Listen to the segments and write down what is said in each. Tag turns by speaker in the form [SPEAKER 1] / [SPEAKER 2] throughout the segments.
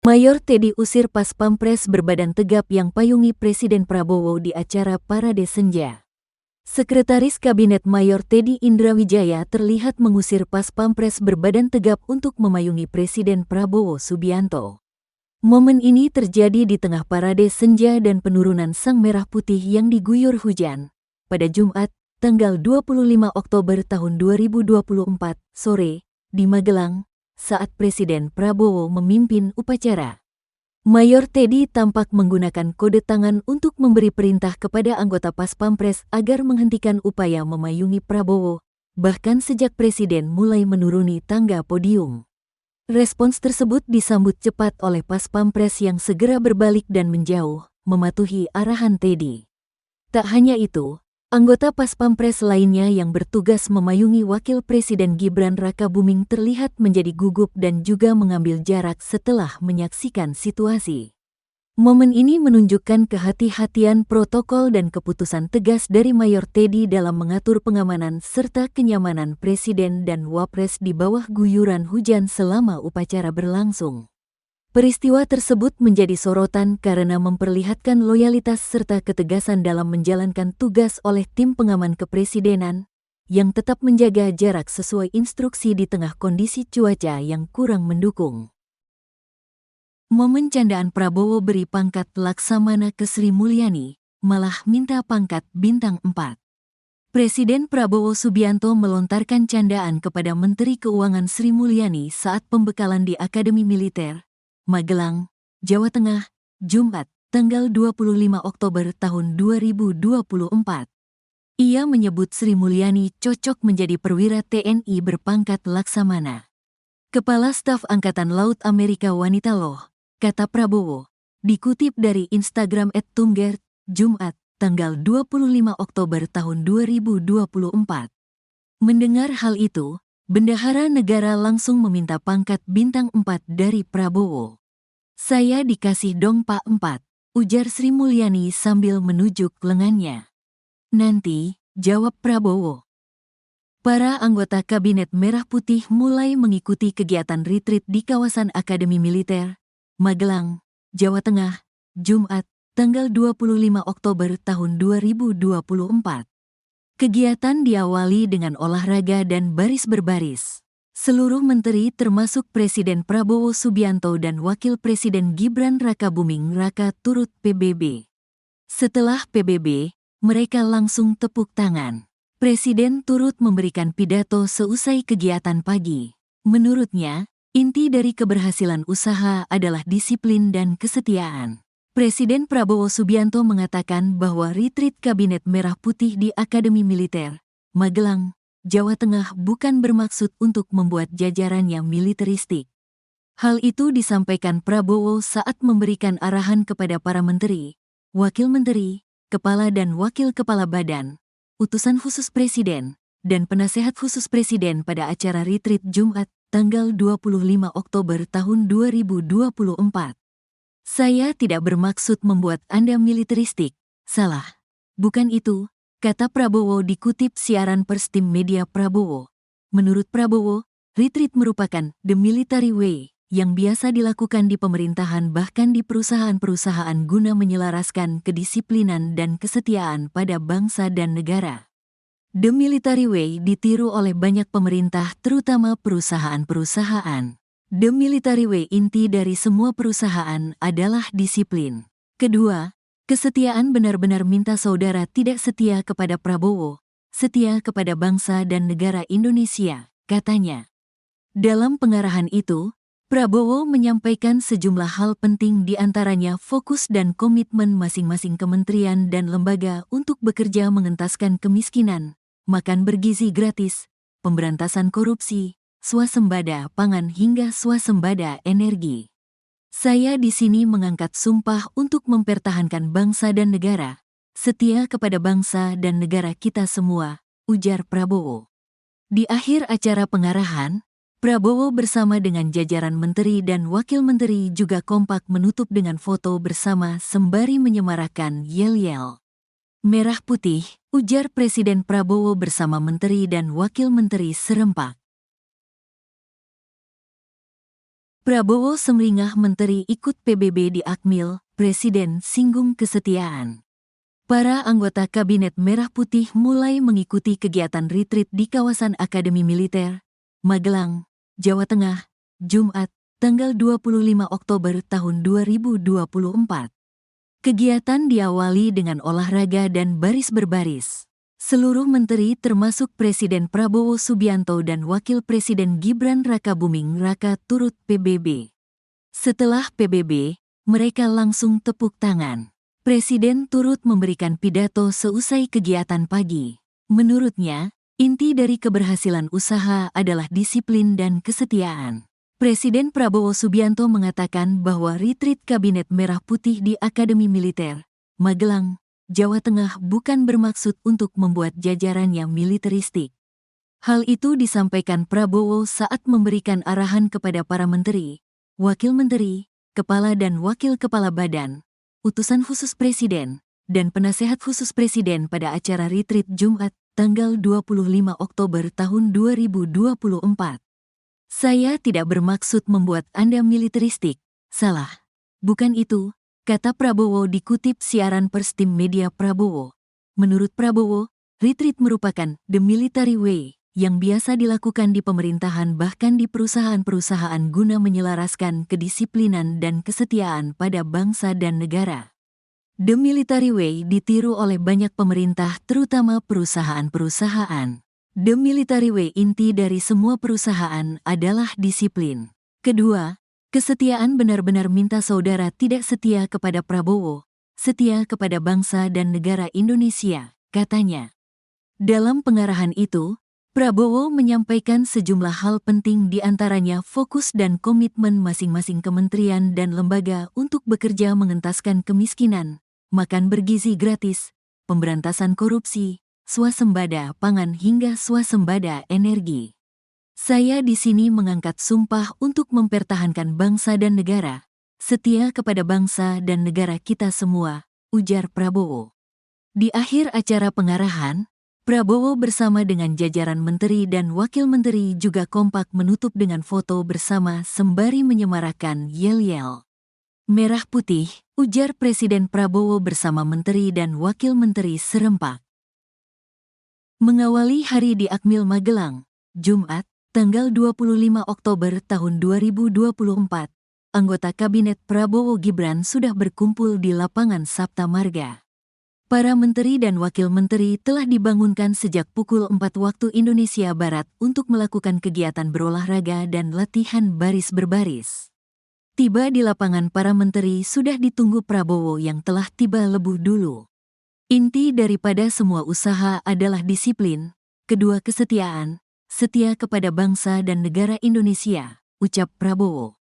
[SPEAKER 1] Mayor Teddy usir pas pampres berbadan tegap yang payungi Presiden Prabowo di acara Parade Senja. Sekretaris Kabinet Mayor Teddy Indrawijaya terlihat mengusir pas pampres berbadan tegap untuk memayungi Presiden Prabowo Subianto. Momen ini terjadi di tengah Parade Senja dan penurunan Sang Merah Putih yang diguyur hujan pada Jumat, tanggal 25 Oktober tahun 2024, sore, di Magelang, saat Presiden Prabowo memimpin upacara. Mayor Teddy tampak menggunakan kode tangan untuk memberi perintah kepada anggota Pas Pampres agar menghentikan upaya memayungi Prabowo, bahkan sejak Presiden mulai menuruni tangga podium. Respons tersebut disambut cepat oleh Pas Pampres yang segera berbalik dan menjauh, mematuhi arahan Teddy. Tak hanya itu, anggota Pas Pampres lainnya yang bertugas memayungi Wakil Presiden Gibran Rakabuming terlihat menjadi gugup dan juga mengambil jarak setelah menyaksikan situasi. Momen ini menunjukkan kehati-hatian protokol dan keputusan tegas dari Mayor Teddy dalam mengatur pengamanan serta kenyamanan Presiden dan Wapres di bawah guyuran hujan selama upacara berlangsung. Peristiwa tersebut menjadi sorotan karena memperlihatkan loyalitas serta ketegasan dalam menjalankan tugas oleh tim pengaman kepresidenan yang tetap menjaga jarak sesuai instruksi di tengah kondisi cuaca yang kurang mendukung. Momen candaan Prabowo beri pangkat Laksamana ke Sri Mulyani, malah minta pangkat bintang 4. Presiden Prabowo Subianto melontarkan candaan kepada Menteri Keuangan Sri Mulyani saat pembekalan di Akademi Militer Magelang, Jawa Tengah, Jumat, tanggal 25 Oktober tahun 2024. Ia menyebut Sri Mulyani cocok menjadi perwira TNI berpangkat Laksamana. Kepala Staf Angkatan Laut Amerika wanita loh, kata Prabowo, dikutip dari Instagram @tunggert, Jumat, tanggal 25 Oktober tahun 2024. Mendengar hal itu, Bendahara Negara langsung meminta pangkat bintang 4 dari Prabowo. Saya dikasih dong Pak 4, ujar Sri Mulyani sambil menunjuk lengannya. Nanti, jawab Prabowo. Para anggota Kabinet Merah Putih mulai mengikuti kegiatan retreat di kawasan Akademi Militer, Magelang, Jawa Tengah, Jumat, tanggal 25 Oktober tahun 2024. Kegiatan diawali dengan olahraga dan baris berbaris. Seluruh menteri termasuk Presiden Prabowo Subianto dan Wakil Presiden Gibran Rakabuming Raka turut PBB. Setelah PBB, mereka langsung tepuk tangan. Presiden turut memberikan pidato seusai kegiatan pagi. Menurutnya, inti dari keberhasilan usaha adalah disiplin dan kesetiaan. Presiden Prabowo Subianto mengatakan bahwa retreat Kabinet Merah Putih di Akademi Militer Magelang, Jawa Tengah bukan bermaksud untuk membuat jajarannya militeristik. Hal itu disampaikan Prabowo saat memberikan arahan kepada para menteri, wakil menteri, kepala dan wakil kepala badan, utusan khusus Presiden, dan penasehat khusus Presiden pada acara retreat Jumat, tanggal 25 Oktober tahun 2024. Saya tidak bermaksud membuat Anda militeristik, salah. Bukan itu, kata Prabowo dikutip siaran pers tim media Prabowo. Menurut Prabowo, retreat merupakan the military way yang biasa dilakukan di pemerintahan bahkan di perusahaan-perusahaan guna menyelaraskan kedisiplinan dan kesetiaan pada bangsa dan negara. The military way ditiru oleh banyak pemerintah terutama perusahaan-perusahaan. The military way inti dari semua perusahaan adalah disiplin. Kedua, kesetiaan benar-benar minta saudara tidak setia kepada Prabowo, setia kepada bangsa dan negara Indonesia, katanya. Dalam pengarahan itu, Prabowo menyampaikan sejumlah hal penting di antaranya fokus dan komitmen masing-masing kementerian dan lembaga untuk bekerja mengentaskan kemiskinan, makan bergizi gratis, pemberantasan korupsi, swasembada pangan hingga swasembada energi. Saya di sini mengangkat sumpah untuk mempertahankan bangsa dan negara, setia kepada bangsa dan negara kita semua, ujar Prabowo. Di akhir acara pengarahan, Prabowo bersama dengan jajaran menteri dan wakil menteri juga kompak menutup dengan foto bersama sembari menyemarakan yel-yel. Merah putih, ujar Presiden Prabowo bersama menteri dan wakil menteri serempak. Prabowo semringah menteri ikut PBB di Akmil, Presiden singgung kesetiaan. Para anggota Kabinet Merah Putih mulai mengikuti kegiatan retreat di kawasan Akademi Militer, Magelang, Jawa Tengah, Jumat, tanggal 25 Oktober tahun 2024. Kegiatan diawali dengan olahraga dan baris berbaris. Seluruh menteri termasuk Presiden Prabowo Subianto dan Wakil Presiden Gibran Rakabuming Raka turut PBB. Setelah PBB, mereka langsung tepuk tangan. Presiden turut memberikan pidato seusai kegiatan pagi. Menurutnya, inti dari keberhasilan usaha adalah disiplin dan kesetiaan. Presiden Prabowo Subianto mengatakan bahwa retreat Kabinet Merah Putih di Akademi Militer, Magelang, Jawa Tengah bukan bermaksud untuk membuat jajarannya militeristik. Hal itu disampaikan Prabowo saat memberikan arahan kepada para menteri, wakil menteri, kepala dan wakil kepala badan, utusan khusus presiden, dan penasehat khusus presiden pada acara retreat Jumat, tanggal 25 Oktober tahun 2024. Saya tidak bermaksud membuat Anda militeristik, salah. Bukan itu, kata Prabowo dikutip siaran pers tim media Prabowo. Menurut Prabowo, retreat merupakan the military way yang biasa dilakukan di pemerintahan bahkan di perusahaan-perusahaan guna menyelaraskan kedisiplinan dan kesetiaan pada bangsa dan negara. The military way ditiru oleh banyak pemerintah terutama perusahaan-perusahaan. The military way inti dari semua perusahaan adalah disiplin. Kedua, kesetiaan benar-benar minta saudara tidak setia kepada Prabowo, setia kepada bangsa dan negara Indonesia, katanya. Dalam pengarahan itu, Prabowo menyampaikan sejumlah hal penting di antaranya fokus dan komitmen masing-masing kementerian dan lembaga untuk bekerja mengentaskan kemiskinan, makan bergizi gratis, pemberantasan korupsi, swasembada pangan hingga swasembada energi. Saya di sini mengangkat sumpah untuk mempertahankan bangsa dan negara, setia kepada bangsa dan negara kita semua, ujar Prabowo. Di akhir acara pengarahan, Prabowo bersama dengan jajaran menteri dan wakil menteri juga kompak menutup dengan foto bersama sembari menyemarakan yel-yel. Merah putih, ujar Presiden Prabowo bersama menteri dan wakil menteri serempak. Mengawali hari di Akmil Magelang, Jumat, tanggal 25 Oktober tahun 2024, anggota Kabinet Prabowo Gibran sudah berkumpul di lapangan Sapta Marga. Para menteri dan wakil menteri telah dibangunkan sejak pukul 4 waktu Indonesia Barat untuk melakukan kegiatan berolahraga dan latihan baris berbaris. Tiba di lapangan para menteri sudah ditunggu Prabowo yang telah tiba lebih dulu. Inti daripada semua usaha adalah disiplin, kedua kesetiaan, setia kepada bangsa dan negara Indonesia, ucap Prabowo.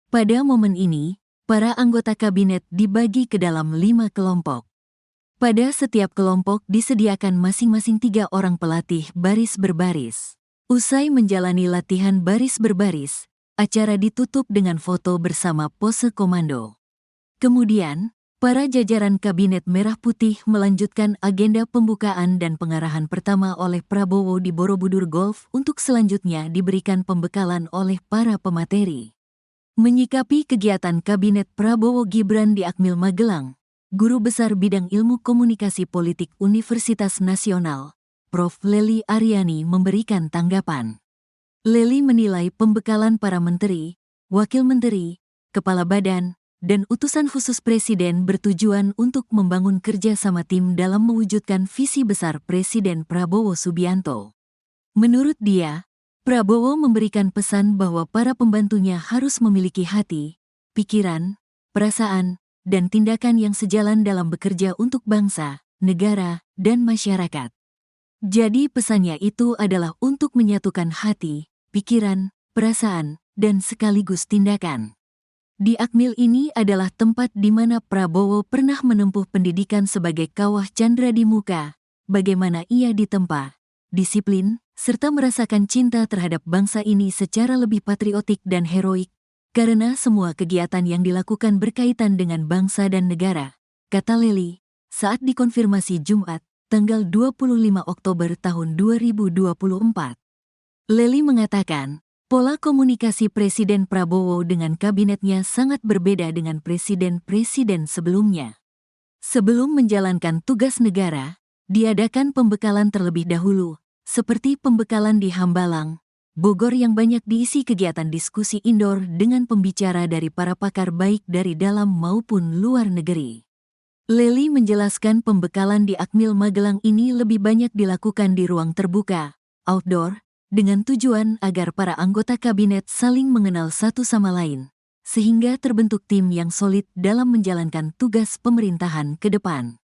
[SPEAKER 1] Pada momen ini, para anggota kabinet dibagi ke dalam 5 kelompok. Pada setiap kelompok disediakan masing-masing 3 orang pelatih baris berbaris. Usai menjalani latihan baris berbaris, acara ditutup dengan foto bersama pose komando. Kemudian, para jajaran Kabinet Merah Putih melanjutkan agenda pembukaan dan pengarahan pertama oleh Prabowo di Borobudur Golf untuk selanjutnya diberikan pembekalan oleh para pemateri. Menyikapi kegiatan Kabinet Prabowo Gibran di Akmil Magelang, Guru Besar Bidang Ilmu Komunikasi Politik Universitas Nasional, Prof. Lely Aryani memberikan tanggapan. Lely menilai pembekalan para menteri, wakil menteri, kepala badan, dan utusan khusus presiden bertujuan untuk membangun kerja sama tim dalam mewujudkan visi besar Presiden Prabowo Subianto. Menurut dia, Prabowo memberikan pesan bahwa para pembantunya harus memiliki hati, pikiran, perasaan, dan tindakan yang sejalan dalam bekerja untuk bangsa, negara, dan masyarakat. Jadi pesannya itu adalah untuk menyatukan hati, pikiran, perasaan, dan sekaligus tindakan. Di Akmil ini adalah tempat di mana Prabowo pernah menempuh pendidikan sebagai kawah candra di muka, bagaimana ia ditempa, disiplin, serta merasakan cinta terhadap bangsa ini secara lebih patriotik dan heroik, karena semua kegiatan yang dilakukan berkaitan dengan bangsa dan negara, kata Lely, saat dikonfirmasi Jumat, tanggal 25 Oktober tahun 2024. Lely mengatakan, Pola komunikasi Presiden Prabowo dengan kabinetnya sangat berbeda dengan presiden-presiden sebelumnya. Sebelum menjalankan tugas negara, diadakan pembekalan terlebih dahulu, seperti pembekalan di Hambalang, Bogor yang banyak diisi kegiatan diskusi indoor dengan pembicara dari para pakar baik dari dalam maupun luar negeri. Lely menjelaskan pembekalan di Akmil Magelang ini lebih banyak dilakukan di ruang terbuka, outdoor, dengan tujuan agar para anggota kabinet saling mengenal satu sama lain, sehingga terbentuk tim yang solid dalam menjalankan tugas pemerintahan ke depan.